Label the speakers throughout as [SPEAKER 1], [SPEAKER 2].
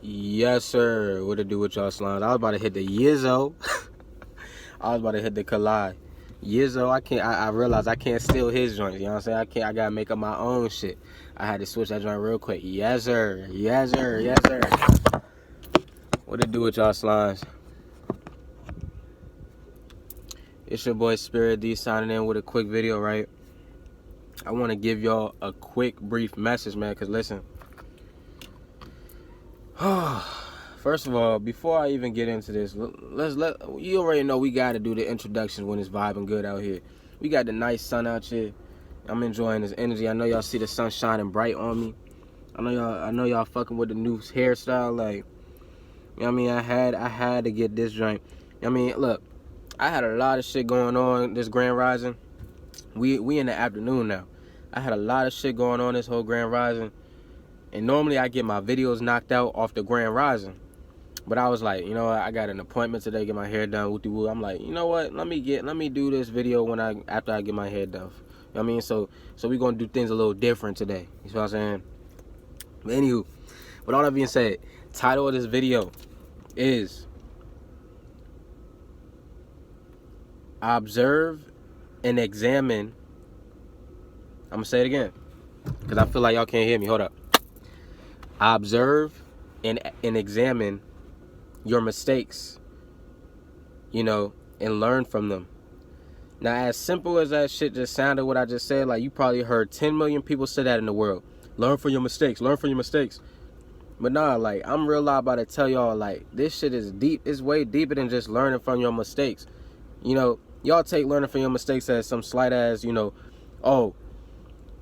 [SPEAKER 1] Yes, sir. What to do with y'all slimes? I was about to hit the 𝐦𝐨𝐬𝐤. I was about to hit the 𝐜𝐨𝐬𝐤. 𝐦𝐨𝐬𝐤, I can't. I realized I can't steal his joints. You know what I'm saying? I can't. I gotta make up my own shit. I had to switch that joint real quick. Yes, sir. Yes, sir. Yes, sir. What to do with y'all slimes? It's your boy Spirit D signing in with a quick video, right? I want to give y'all a quick, brief message, man. Cause listen. First of all, before I even get into this, you already know we gotta do the introduction when it's vibing good out here. We got the nice sun out here. I'm enjoying this energy. I know y'all see the sun shining bright on me. I know y'all fucking with the new hairstyle. Like, you know what I mean? I had to get this joint. I mean, look, I had a lot of shit going on this Grand Rising. We in the afternoon now. I had a lot of shit going on this whole Grand Rising. And normally I get my videos knocked out off the Grand Rising. But I was like, you know what, I got an appointment today, get my hair done, woo-de-woo. I'm like, you know what, let me do this video after I get my hair done. You know what I mean? So we gonna do things a little different today. You know what I'm saying? But anywho, with all that being said, title of this video is Observe and Examine. I'm gonna say it again, because I feel like y'all can't hear me. Hold up. Observe and examine your mistakes, you know, and learn from them. Now, as simple as that shit just sounded, what I just said, like, you probably heard 10 million people say that in the world. Learn from your mistakes, learn from your mistakes. But nah, like, I'm real loud about to tell y'all, like, this shit is deep. It's way deeper than just learning from your mistakes. You know, y'all take learning from your mistakes as some slight as, you know, oh,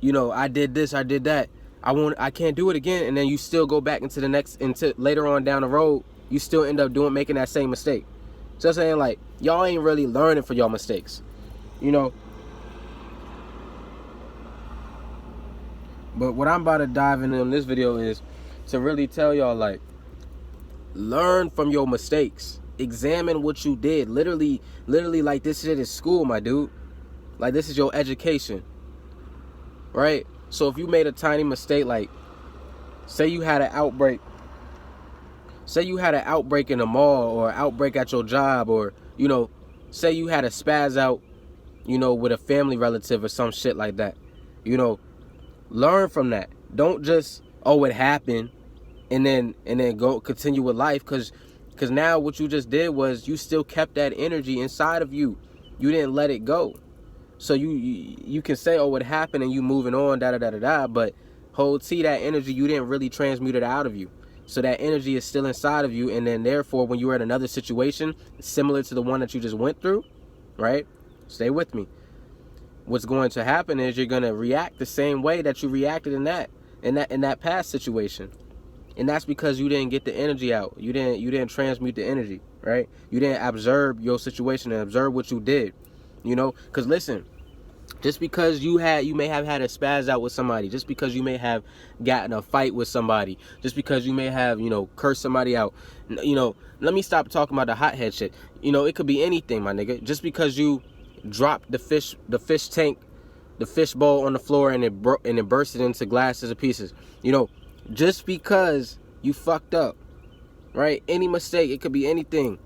[SPEAKER 1] you know, I did this, I did that, I can't do it again. And then you still go back into later on down the road, you still end up making that same mistake. So I'm saying, like, y'all ain't really learning from y'all mistakes, you know. But what I'm about to dive into in this video is to really tell y'all, like, learn from your mistakes. Examine what you did. Literally, like, this shit is school, my dude. Like, this is your education, right? So if you made a tiny mistake, like, say you had an outbreak. Say you had an outbreak in the mall, or an outbreak at your job, or, you know, say you had a spaz out, you know, with a family relative or some shit like that. You know, learn from that. Don't just, oh, it happened, and then go continue with life, because now what you just did was you still kept that energy inside of you. You didn't let it go. So you can say, oh, it happened, and you moving on, but hold T, that energy, you didn't really transmute it out of you. So that energy is still inside of you, and then therefore when you're in another situation similar to the one that you just went through, right? Stay with me. What's going to happen is you're gonna react the same way that you reacted in that past situation. And that's because you didn't get the energy out. You didn't transmute the energy, right? You didn't observe your situation and observe what you did. You know, because listen, just because you may have had a spaz out with somebody, just because you may have gotten a fight with somebody, just because you may have, you know, cursed somebody out, you know, let me stop talking about the hothead shit. You know, it could be anything, my nigga. Just because you dropped the fish tank, the fish bowl on the floor, and it bursted into glasses and pieces. You know, just because you fucked up, right? Any mistake, it could be anything.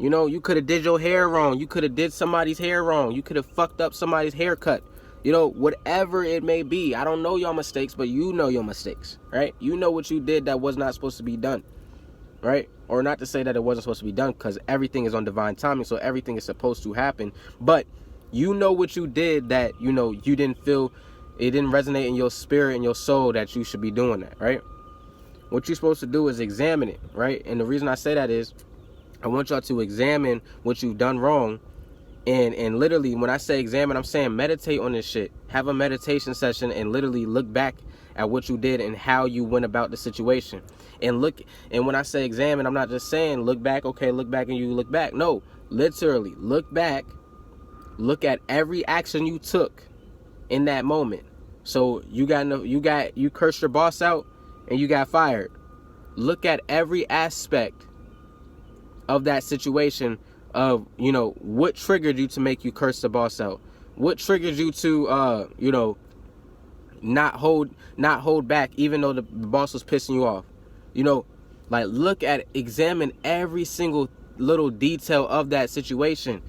[SPEAKER 1] You know, you could have did your hair wrong. You could have did somebody's hair wrong. You could have fucked up somebody's haircut. You know, whatever it may be. I don't know your mistakes, but you know your mistakes, right? You know what you did that was not supposed to be done, right? Or not to say that it wasn't supposed to be done, because everything is on divine timing, so everything is supposed to happen. But you know what you did that, you know, you didn't feel, it didn't resonate in your spirit and your soul that you should be doing that, right? What you're supposed to do is examine it, right? And the reason I say that is, I want y'all to examine what you've done wrong. And literally, when I say examine, I'm saying meditate on this shit. Have a meditation session and literally look back at what you did and how you went about the situation. And when I say examine, I'm not just saying look back, okay, look back and you look back. No, literally look back, look at every action you took in that moment. So you cursed your boss out and you got fired. Look at every aspect of that situation, of, you know, what triggered you to make you curse the boss out, what triggered you to you know, not hold back even though the boss was pissing you off. You know, Like, examine every single little detail of that situation,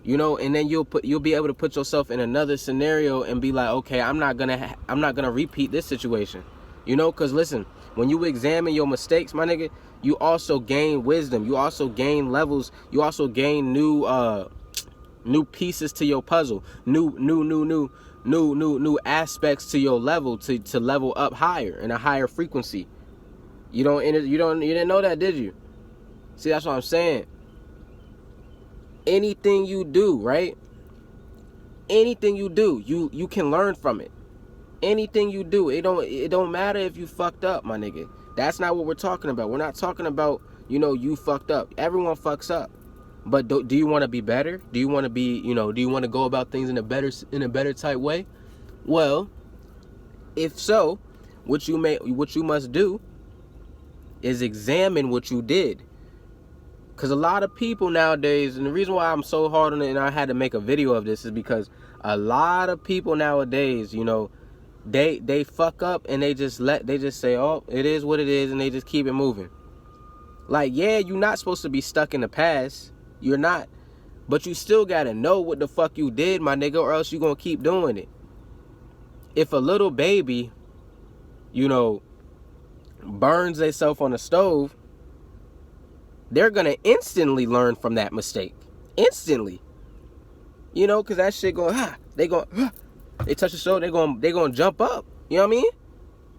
[SPEAKER 1] you know, and then you'll be able to put yourself in another scenario and be like, okay, I'm not gonna repeat this situation, you know, because listen, when you examine your mistakes, my nigga, you also gain wisdom, you also gain levels, you also gain new pieces to your puzzle, new aspects to your level to level up higher in a higher frequency. You didn't know that, did you? See, that's what I'm saying. Anything you do, right? Anything you do, you can learn from it. Anything you do, it don't matter if you fucked up, my nigga. That's not what we're talking about. We're not talking about, you know, you fucked up. Everyone fucks up. But do you want to be better? Do you want to be, you know, do you want to go about things in a better type way? Well, if so, what you must do is examine what you did. Because a lot of people nowadays, and the reason why I'm so hard on it and I had to make a video of this is because a lot of people nowadays, you know, they fuck up and they just say, oh, it is what it is, and they just keep it moving. Like, yeah, you're not supposed to be stuck in the past. You're not. But you still got to know what the fuck you did, my nigga, or else you're going to keep doing it. If a little baby, you know, burns themselves on the stove, they're going to instantly learn from that mistake. Instantly. You know, because that shit going, they touch the stove, they going to jump up. You know what I mean?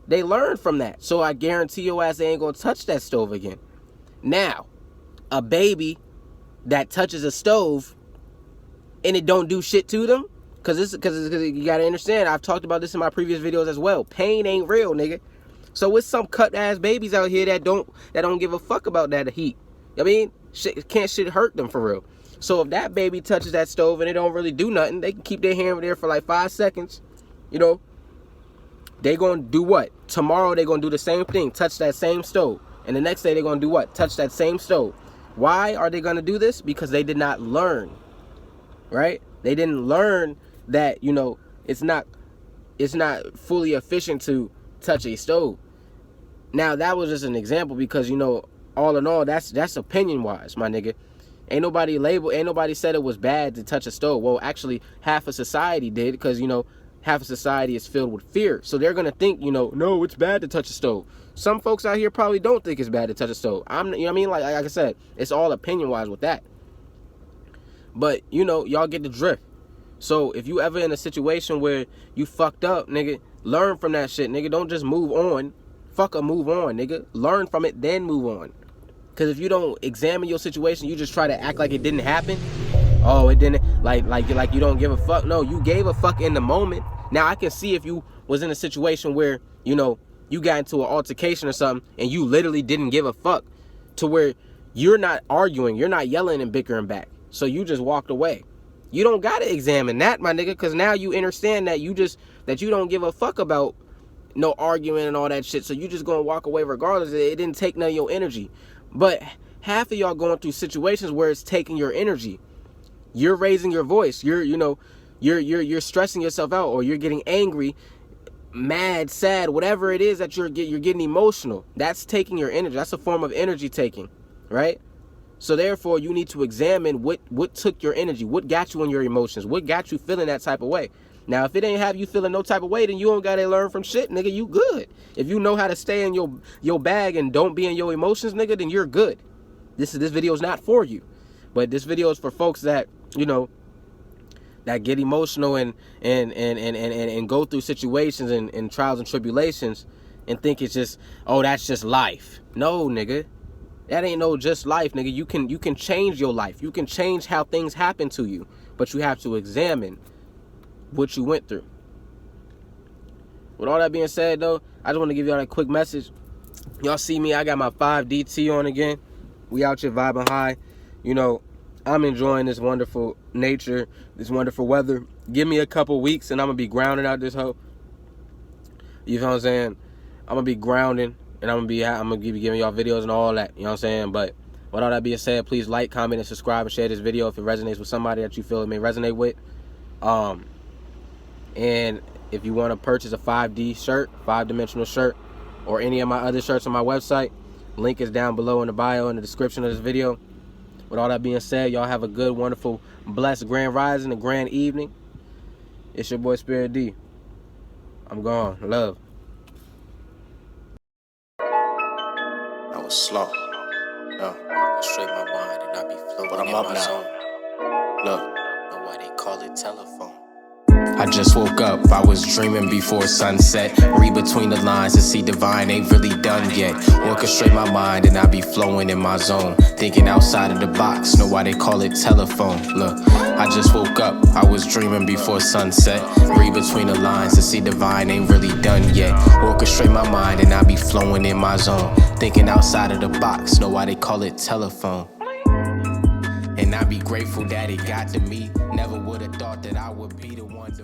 [SPEAKER 1] They learn from that. So I guarantee your ass they ain't going to touch that stove again. Now, a baby that touches a stove and it don't do shit to them, because you got to understand, I've talked about this in my previous videos as well. Pain ain't real, nigga. So with some cut ass babies out here that don't give a fuck about that heat. I mean, shit hurt them for real. So if that baby touches that stove and it don't really do nothing, they can keep their hand there for like 5 seconds. You know, they gonna do what? Tomorrow they gonna do the same thing, touch that same stove. And the next day they're gonna do what? Touch that same stove. Why are they gonna do this? Because they did not learn, right? They didn't learn that, you know, it's not fully efficient to touch a stove. Now that was just an example because, you know, all in all, that's opinion wise, my nigga. Ain't nobody said it was bad to touch a stove. Well, actually, half of society did, because, you know, half of society is filled with fear. So they're gonna think, you know, no, it's bad to touch a stove. Some folks out here probably don't think it's bad to touch a stove. You know what I mean? Like I said, it's all opinion wise with that. But, you know, y'all get the drift. So if you ever in a situation where you fucked up, nigga, learn from that shit, nigga. Don't just move on. Move on, nigga. Learn from it, then move on. Because if you don't examine your situation, you just try to act like it didn't happen. Oh, it didn't, like you don't give a fuck. No, you gave a fuck in the moment. Now I can see if you was in a situation where, you know, you got into an altercation or something and you literally didn't give a fuck, to where you're not arguing, you're not yelling and bickering back, so you just walked away. You don't gotta examine that, my nigga, because now you understand that you don't give a fuck about no arguing and all that shit, so you just gonna walk away regardless. It didn't take none of your energy. But half of y'all going through situations where it's taking your energy. You're raising your voice. You're stressing yourself out, or you're getting angry, mad, sad, whatever it is that you're getting emotional. That's taking your energy. That's a form of energy taking, right? So therefore, you need to examine what took your energy, what got you in your emotions, what got you feeling that type of way. Now, if it ain't have you feeling no type of way, then you don't gotta learn from shit, nigga. You good. If you know how to stay in your bag and don't be in your emotions, nigga, then you're good. This video is not for you, but this video is for folks that, you know, that get emotional and go through situations and trials and tribulations and think it's just, oh, that's just life. No, nigga. That ain't no just life, nigga. You can change your life. You can change how things happen to you, but you have to examine what you went through. With all that being said, though, I just want to give y'all a quick message. Y'all see me, I got my 5DT on again. We out here vibing high. You know, I'm enjoying this wonderful nature, this wonderful weather. Give me a couple weeks and I'm gonna be grounding out this hoe. You know what I'm saying? I'm gonna be grounding and I'm gonna be giving y'all videos and all that. You know what I'm saying? But with all that being said, please like, comment, and subscribe and share this video if it resonates with somebody that you feel it may resonate with. And if you want to purchase a 5D shirt, 5-dimensional shirt, or any of my other shirts on my website, Link is down below in the bio, in the description of this video. With all that being said, y'all have a good, wonderful, blessed grand rising and grand evening. It's your boy Spirit D. I'm gone. Love.
[SPEAKER 2] I was slow. Straight my mind and I be floating but I'm in up my now. Zone. Look, know why they call it telephone. I just woke up, I was dreaming before sunset. Read between the lines to see divine ain't really done yet. Orchestrate my mind and I be flowing in my zone. Thinking outside of the box, know why they call it telephone. Look, I just woke up, I was dreaming before sunset. Read between the lines to see divine ain't really done yet. Orchestrate my mind and I be flowing in my zone. Thinking outside of the box, know why they call it telephone. And I be grateful that it got to me. Never would've thought that I would be the one to